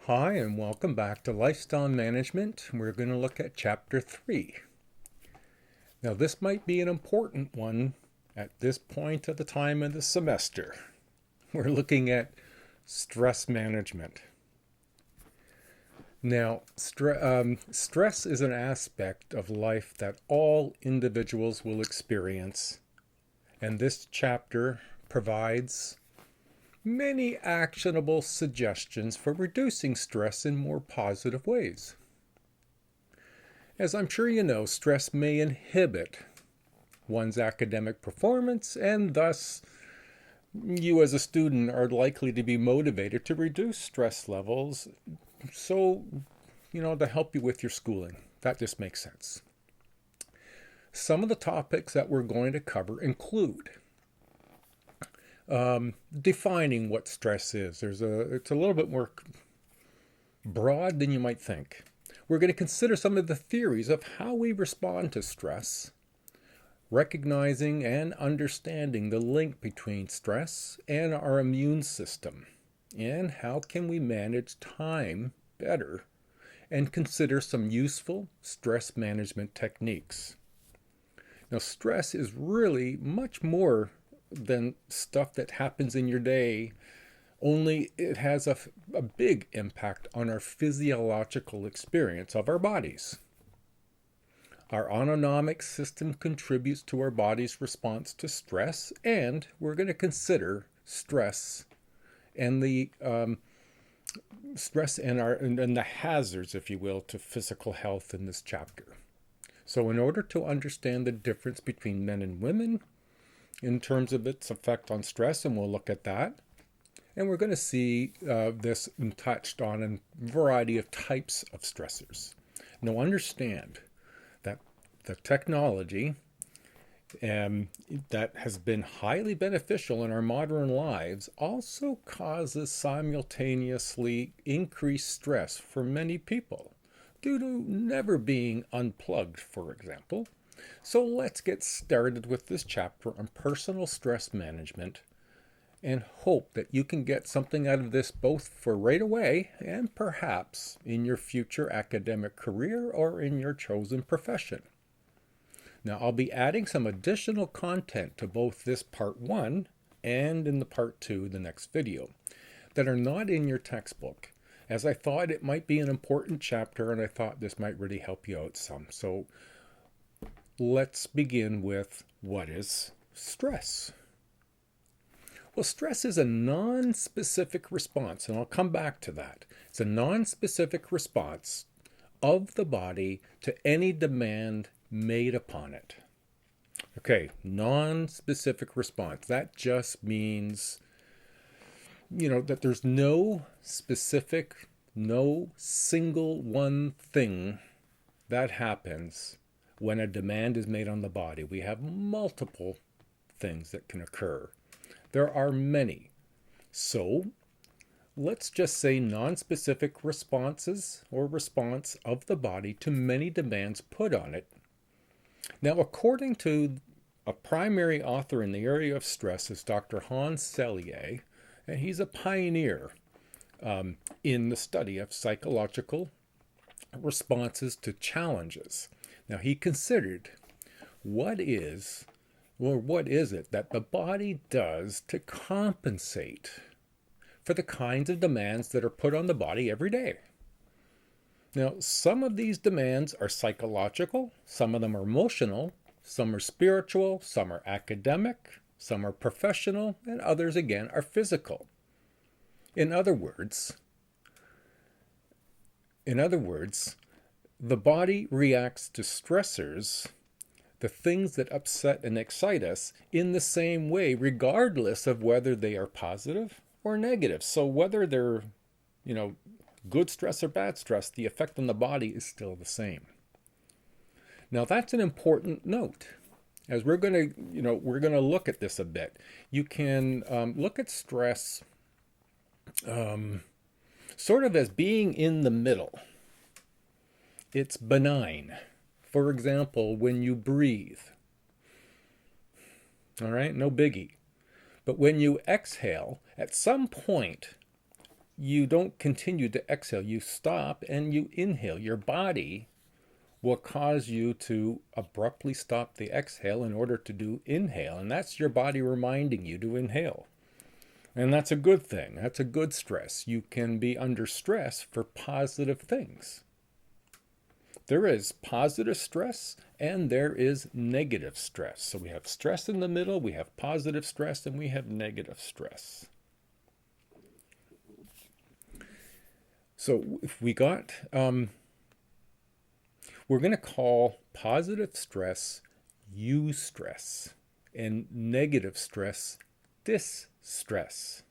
Hi, and welcome back to Lifestyle Management. We're going to look at Chapter 3. Now, this might be an important one at this point of the time of the semester. We're looking at stress management. Now, stress is an aspect of life that all individuals will experience, and this chapter provides many actionable suggestions for reducing stress in more positive ways. As I'm sure you know, stress may inhibit one's academic performance, and thus you as a student are likely to be motivated to reduce stress levels to help you with your schooling. That just makes sense. Some of the topics that we're going to cover include defining what stress is. It's a little bit more broad than you might think. We're going to consider some of the theories of how we respond to stress, recognizing and understanding the link between stress and our immune system, and how can we manage time better, and consider some useful stress management techniques. Now, stress is really much more than stuff that happens in your day, only it has a big impact on our physiological experience of our bodies. Our autonomic system contributes to our body's response to stress, and we're going to consider stress and the and the hazards, if you will, to physical health in this chapter. So in order to understand the difference between men and women, in terms of its effect on stress, and we'll look at that. And we're going to see this touched on in a variety of types of stressors. Now understand that the technology that has been highly beneficial in our modern lives also causes simultaneously increased stress for many people due to never being unplugged, for example. So let's get started with this chapter on personal stress management and hope that you can get something out of this both for right away and perhaps in your future academic career or in your chosen profession. Now, I'll be adding some additional content to both this part 1 and in the part 2, the next video, that are not in your textbook, as I thought it might be an important chapter and I thought this might really help you out some. So let's begin with what is stress? Well, stress is a non-specific response, and I'll come back to that. It's a non-specific response of the body to any demand made upon it. Okay, non-specific response. That just means, that there's no single one thing that happens when a demand is made on the body. We have multiple things that can occur. There are many. So let's just say non-specific responses or response of the body to many demands put on it. Now, according to a primary author in the area of stress is Dr. Hans Selye, and he's a pioneer in the study of psychological responses to challenges. Now, he considered what is it that the body does to compensate for the kinds of demands that are put on the body every day. Now, some of these demands are psychological, some of them are emotional, some are spiritual, some are academic, some are professional, and others again are physical. In other words, the body reacts to stressors, the things that upset and excite us, in the same way, regardless of whether they are positive or negative. So whether they're, good stress or bad stress, the effect on the body is still the same. Now that's an important note, as we're going to look at this a bit. You can look at stress sort of as being in the middle. It's benign. For example, when you breathe, all right, no biggie. But when you exhale, at some point, you don't continue to exhale. You stop and you inhale. Your body will cause you to abruptly stop the exhale in order to do inhale. And that's your body reminding you to inhale. And that's a good thing. That's a good stress. You can be under stress for positive things. There is positive stress and there is negative stress. So we have stress in the middle, we have positive stress, and we have negative stress. So if we got, we're going to call positive stress eustress and negative stress distress.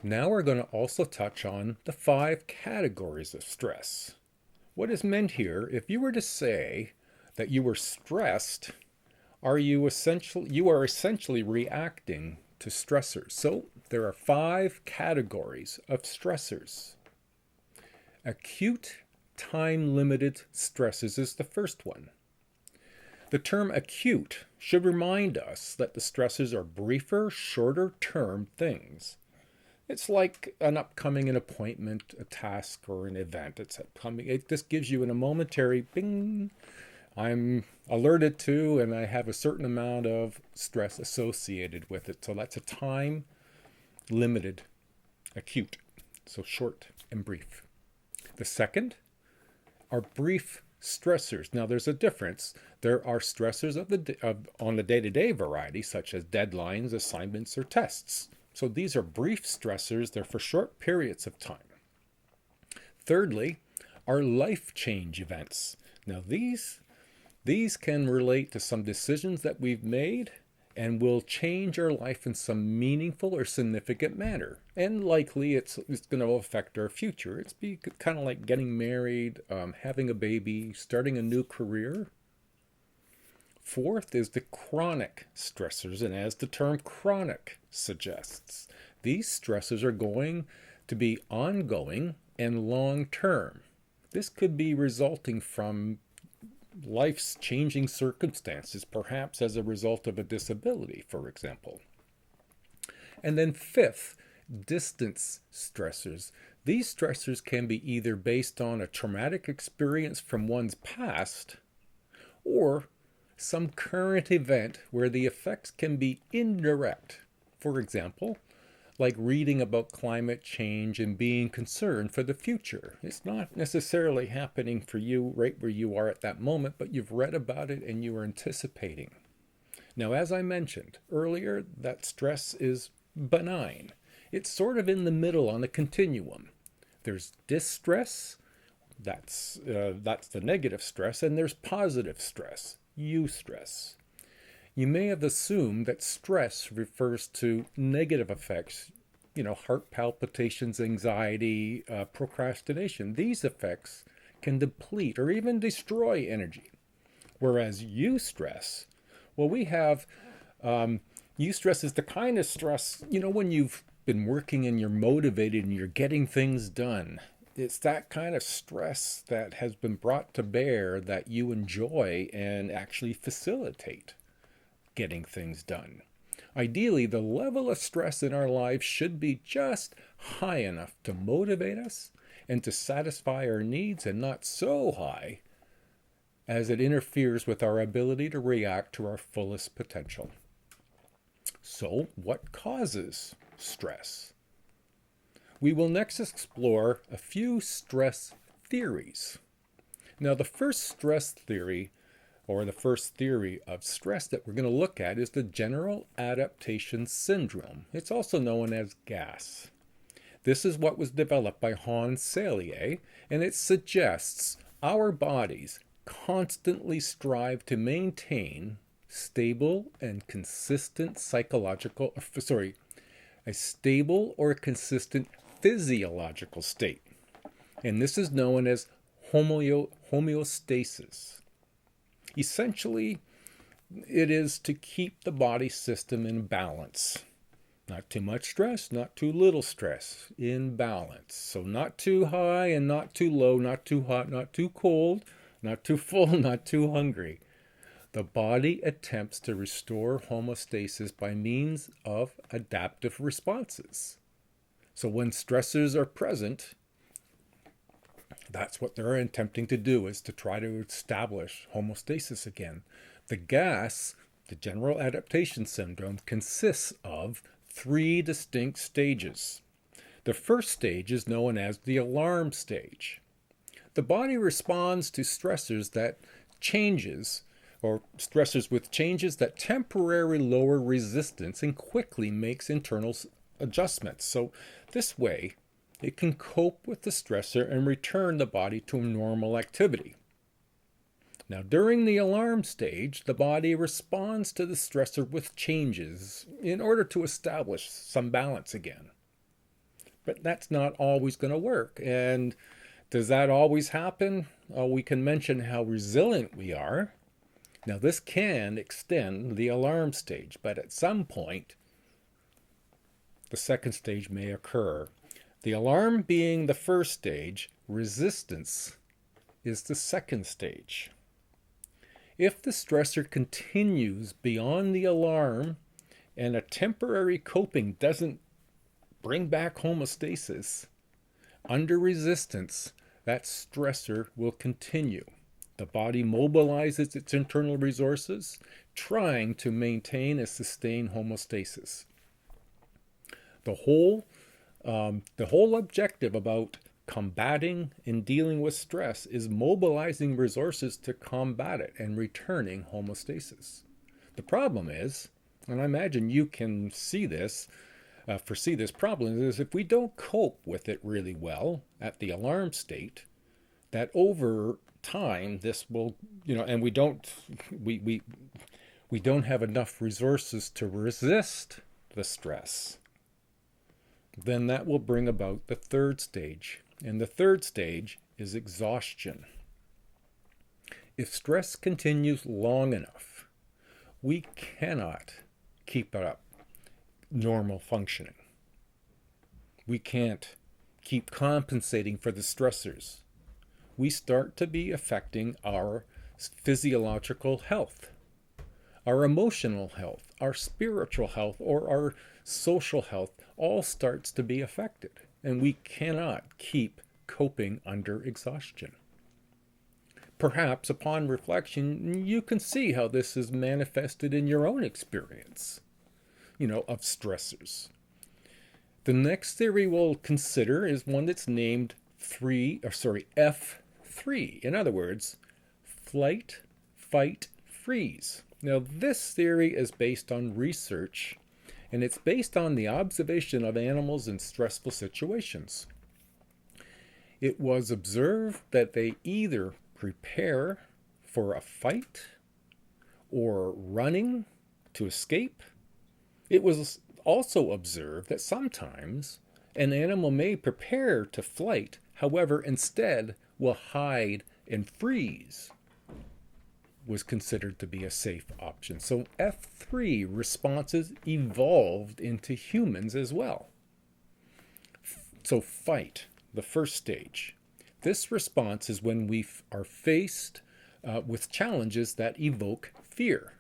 Now we're going to also touch on the 5 categories of stress. What is meant here, if you were to say that you were stressed, you are essentially reacting to stressors. So there are 5 categories of stressors. Acute time-limited stresses is the first one. The term acute should remind us that the stresses are briefer, shorter-term things. It's like an upcoming appointment, a task, or an event. It's upcoming. This gives you a momentary bing. I'm alerted to, and I have a certain amount of stress associated with it. So that's a time-limited, acute. So short and brief. The second are brief stressors. Now there's a difference. There are stressors on the day-to-day variety, such as deadlines, assignments, or tests. So these are brief stressors. They're for short periods of time. Thirdly, are life change events. Now these can relate to some decisions that we've made and will change our life in some meaningful or significant manner. And likely it's going to affect our future. It's kind of like getting married, having a baby, starting a new career. Fourth is the chronic stressors, and as the term chronic suggests, these stressors are going to be ongoing and long-term. This could be resulting from life's changing circumstances, perhaps as a result of a disability, for example. And then fifth, distance stressors. These stressors can be either based on a traumatic experience from one's past or some current event where the effects can be indirect. For example, like reading about climate change and being concerned for the future. It's not necessarily happening for you right where you are at that moment, but you've read about it and you are anticipating. Now, as I mentioned earlier, that stress is benign. It's sort of in the middle on the continuum. There's distress, that's the negative stress, and there's positive stress, eustress. You may have assumed that stress refers to negative effects, heart palpitations, anxiety, procrastination. These effects can deplete or even destroy energy. Whereas eustress, we have, eustress is the kind of stress, when you've been working and you're motivated and you're getting things done. It's that kind of stress that has been brought to bear that you enjoy and actually facilitate getting things done. Ideally, the level of stress in our lives should be just high enough to motivate us and to satisfy our needs, and not so high as it interferes with our ability to react to our fullest potential. So, what causes stress? We will next explore a few stress theories. Now, the first stress theory, or the first theory of stress that we're going to look at, is the General Adaptation Syndrome. It's also known as GAS. This is what was developed by Hans Selye, and it suggests our bodies constantly strive to maintain stable and consistent a stable or consistent physiological state. And this is known as homeostasis. Essentially, it is to keep the body system in balance. Not too much stress, not too little stress, in balance. So not too high and not too low, not too hot, not too cold, not too full, not too hungry. The body attempts to restore homeostasis by means of adaptive responses. So when stressors are present, that's what they're attempting to do, is to try to establish homeostasis again. The gas, the general adaptation syndrome, consists of three distinct stages. The first stage is known as the alarm stage. The body responds to stressors that changes or stressors with changes that temporarily lower resistance and quickly makes internal adjustments. So this way, it can cope with the stressor and return the body to normal activity. Now, during the alarm stage, the body responds to the stressor with changes in order to establish some balance again. But that's not always going to work. And does that always happen? We can mention how resilient we are. Now, this can extend the alarm stage, but at some point, the second stage may occur. The alarm being the first stage, resistance is the second stage. If the stressor continues beyond the alarm and a temporary coping doesn't bring back homeostasis, under resistance, that stressor will continue. The body mobilizes its internal resources, trying to maintain and sustain homeostasis. The whole objective about combating and dealing with stress is mobilizing resources to combat it and returning homeostasis. The problem is, and I imagine you can see this, foresee this problem, is if we don't cope with it really well at the alarm state, that over time this will, and we don't have enough resources to resist the stress, then that will bring about the third stage. And the third stage is exhaustion. If stress continues long enough, we cannot keep up normal functioning. We can't keep compensating for the stressors. We start to be affecting our physiological health, our emotional health, our spiritual health, or our social health all starts to be affected. And we cannot keep coping under exhaustion. Perhaps upon reflection, you can see how this is manifested in your own experience, of stressors. The next theory we'll consider is one that's named F3. In other words, flight, fight, freeze. Now, this theory is based on research, and it's based on the observation of animals in stressful situations. It was observed that they either prepare for a fight or running to escape. It was also observed that sometimes an animal may prepare to flight, however, instead will hide and freeze was considered to be a safe option. So F3 responses evolved into humans as well. So fight, the first stage. This response is when we are faced with challenges that evoke fear.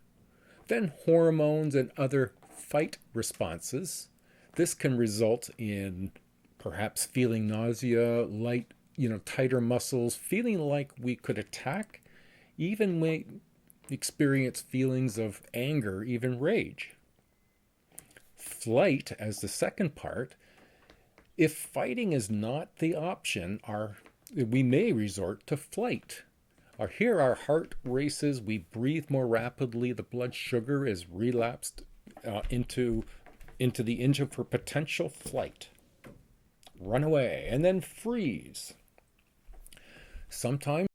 Then hormones and other fight responses. This can result in perhaps feeling nausea, tighter muscles, feeling like we could attack, even may experience feelings of anger, even rage. Flight, as the second part, if fighting is not the option, we may resort to flight. Here our heart races, we breathe more rapidly, the blood sugar is relapsed into the engine for potential flight. Run away, and then freeze. Sometimes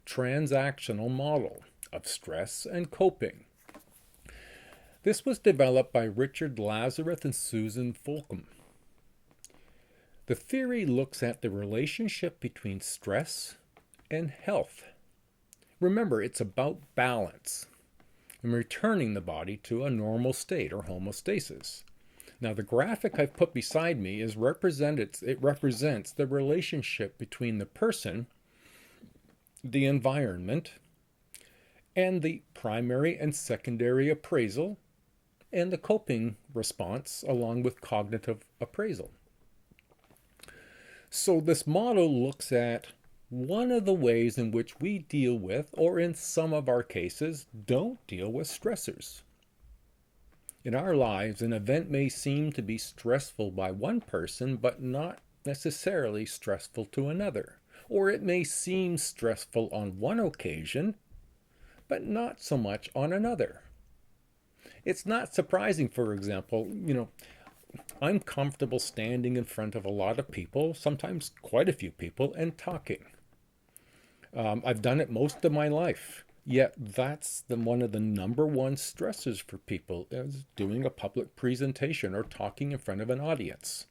transactional model of stress and coping. This was developed by Richard Lazarus and Susan Folcom. The theory looks at the relationship between stress and health. Remember, it's about balance and returning the body to a normal state or homeostasis. Now, the graphic I've put beside me it represents the relationship between the person, the environment, and the primary and secondary appraisal, and the coping response along with cognitive appraisal. So this model looks at one of the ways in which we deal with, or in some of our cases, don't deal with stressors. In our lives, an event may seem to be stressful by one person, but not necessarily stressful to another. Or it may seem stressful on one occasion, but not so much on another. It's not surprising, for example, I'm comfortable standing in front of a lot of people, sometimes quite a few people, and talking. I've done it most of my life. Yet that's one of the number one stressors for people is doing a public presentation or talking in front of an audience.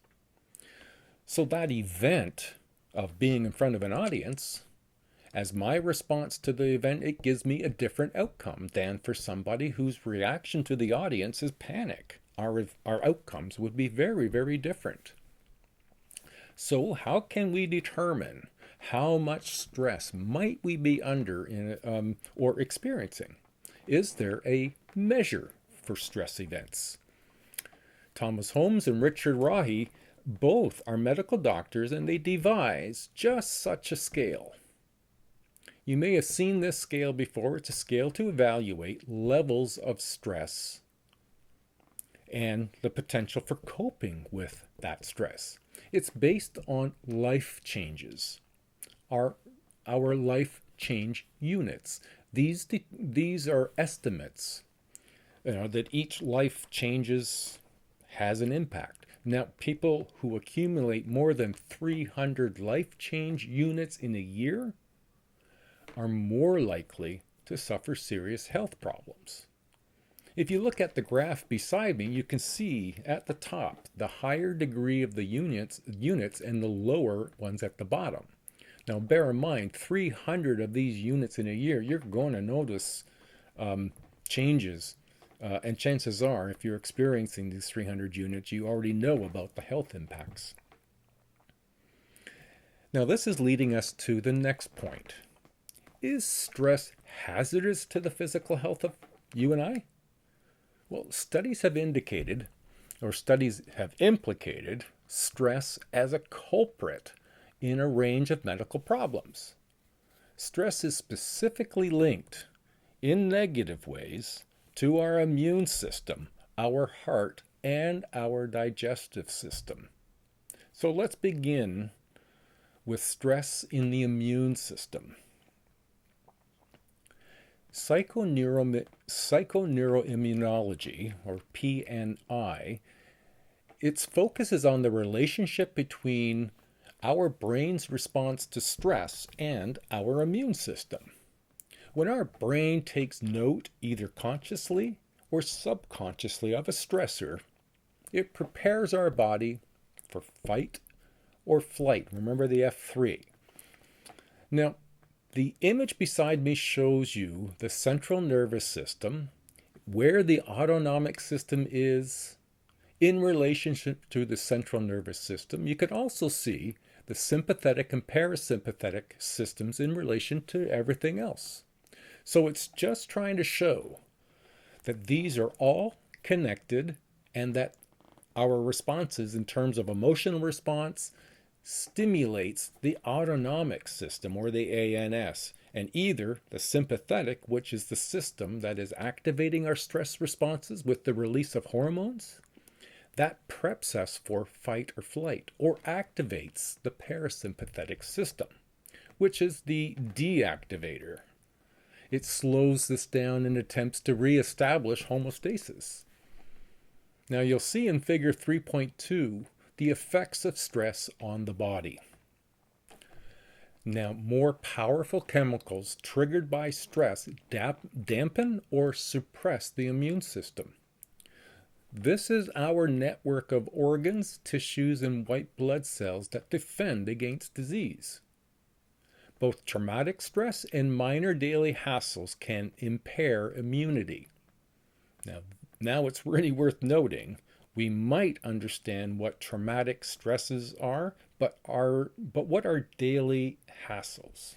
So that event of being in front of an audience, as my response to the event, it gives me a different outcome than for somebody whose reaction to the audience is panic. Our outcomes would be very, very different. So how can we determine how much stress might we be under or experiencing? Is there a measure for stress events? Thomas Holmes and Richard Rahe both are medical doctors, and they devise just such a scale. You may have seen this scale before. It's a scale to evaluate levels of stress and the potential for coping with that stress. It's based on life changes, our life change units. These are estimates that each life changes has an impact. Now, people who accumulate more than 300 life change units in a year are more likely to suffer serious health problems. If you look at the graph beside me, you can see at the top the higher degree of the units and the lower ones at the bottom. Now, bear in mind, 300 of these units in a year, you're going to notice changes. And chances are, if you're experiencing these 300 units, you already know about the health impacts. Now, this is leading us to the next point. Is stress hazardous to the physical health of you and I? Well, studies have indicated, or studies have implicated, stress as a culprit in a range of medical problems. Stress is specifically linked, in negative ways, to our immune system, our heart, and our digestive system. So let's begin with stress in the immune system. Psychoneuroimmunology, or PNI, its focus is on the relationship between our brain's response to stress and our immune system. When our brain takes note, either consciously or subconsciously, of a stressor, it prepares our body for fight or flight. Remember the F3. Now, the image beside me shows you the central nervous system, where the autonomic system is in relationship to the central nervous system. You can also see the sympathetic and parasympathetic systems in relation to everything else. So it's just trying to show that these are all connected and that our responses in terms of emotional response stimulates the autonomic system, or the ANS, and either the sympathetic, which is the system that is activating our stress responses with the release of hormones, that preps us for fight or flight, or activates the parasympathetic system, which is the deactivator. It slows this down and attempts to reestablish homeostasis. Now you'll see in figure 3.2 the effects of stress on the body. Now, more powerful chemicals triggered by stress dampen or suppress the immune system. This is our network of organs, tissues, and white blood cells that defend against disease. Both traumatic stress and minor daily hassles can impair immunity. Now it's really worth noting we might understand what traumatic stresses are, but what are daily hassles?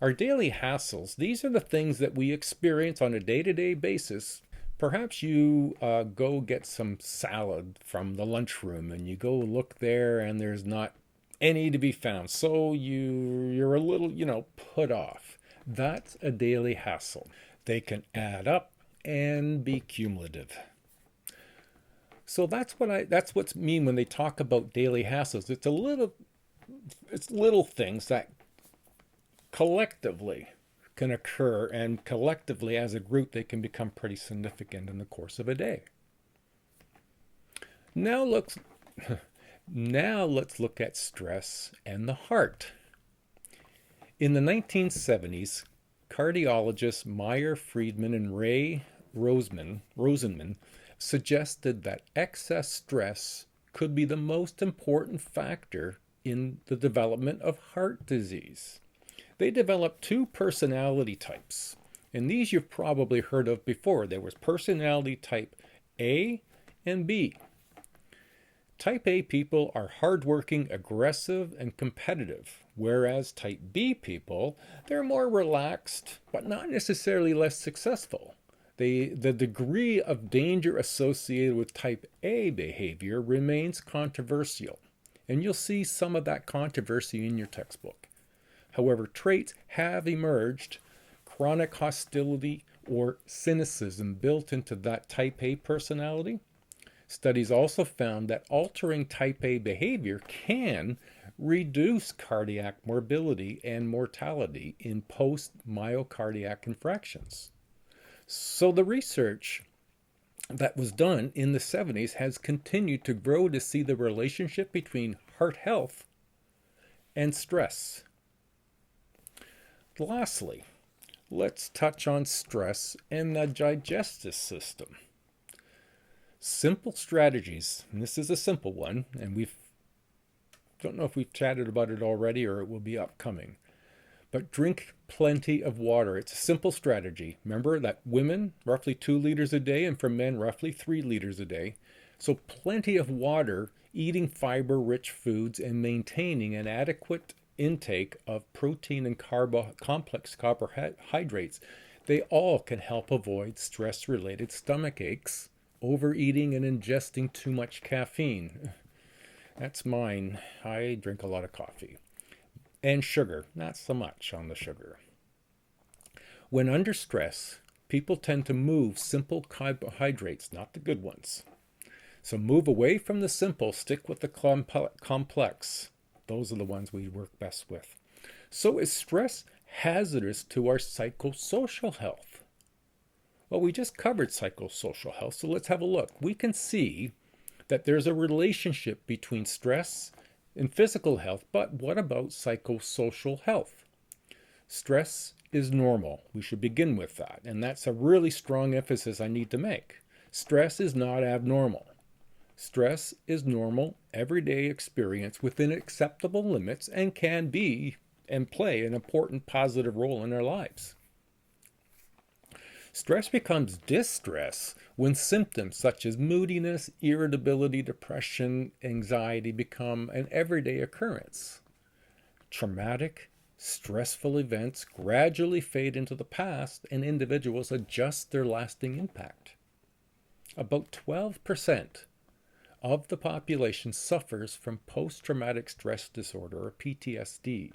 Our daily hassles, these are the things that we experience on a day-to-day basis. Perhaps you go get some salad from the lunchroom and you go look there and there's not any to be found. So you're a little, put off. That's a daily hassle. They can add up and be cumulative. So that's what's mean when they talk about daily hassles. It's little things that collectively can occur, and collectively as a group they can become pretty significant in the course of a day. Now let's look at stress and the heart. In the 1970s, cardiologists Meyer, Friedman, and Ray Rosenman suggested that excess stress could be the most important factor in the development of heart disease. They developed two personality types, and these you've probably heard of before. There was personality type A and B. Type A people are hardworking, aggressive, and competitive, whereas type B people, they're more relaxed, but not necessarily less successful. The degree of danger associated with type A behavior remains controversial, and you'll see some of that controversy in your textbook. However, traits have emerged, chronic hostility or cynicism built into that type A personality. Studies also found that altering type A behavior can reduce cardiac morbidity and mortality in post-myocardiac infarctions. So the research that was done in the 70s has continued to grow to see the relationship between heart health and stress. Lastly, let's touch on stress and the digestive system. Simple strategies, and this is a simple one, and don't know if we've chatted about it already or it will be upcoming. But drink plenty of water. It's a simple strategy. Remember that women, roughly 2 liters a day, and for men, roughly 3 liters a day. So plenty of water, eating fiber-rich foods, and maintaining an adequate intake of protein and complex carbohydrates. They all can help avoid stress-related stomach aches, overeating, and ingesting too much caffeine. That's mine. I drink a lot of coffee. And sugar, not so much on the sugar. When under stress, people tend to move simple carbohydrates, not the good ones. So move away from the simple, stick with the complex. Those are the ones we work best with. So is stress hazardous to our psychosocial health? Well, we just covered psychosocial health, so let's have a look. We can see that there's a relationship between stress and physical health, but what about psychosocial health? Stress is normal. We should begin with that, and that's a really strong emphasis I need to make. Stress is not abnormal. Stress is normal, everyday experience within acceptable limits and can be and play an important positive role in our lives. Stress becomes distress when symptoms such as moodiness, irritability, depression, anxiety become an everyday occurrence. Traumatic, stressful events gradually fade into the past and individuals adjust their lasting impact. About 12% of the population suffers from post-traumatic stress disorder or PTSD,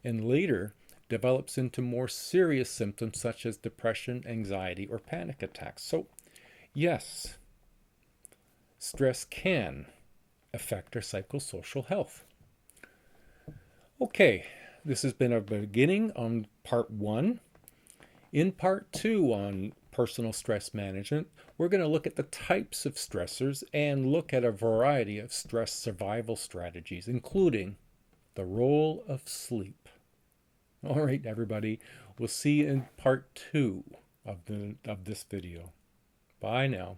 and later develops into more serious symptoms such as depression, anxiety, or panic attacks. So, yes, stress can affect our psychosocial health. Okay, this has been a beginning on part 1. In part 2 on personal stress management, we're going to look at the types of stressors and look at a variety of stress survival strategies, including the role of sleep. All right, everybody, we'll see you in part 2 of this video. Bye now.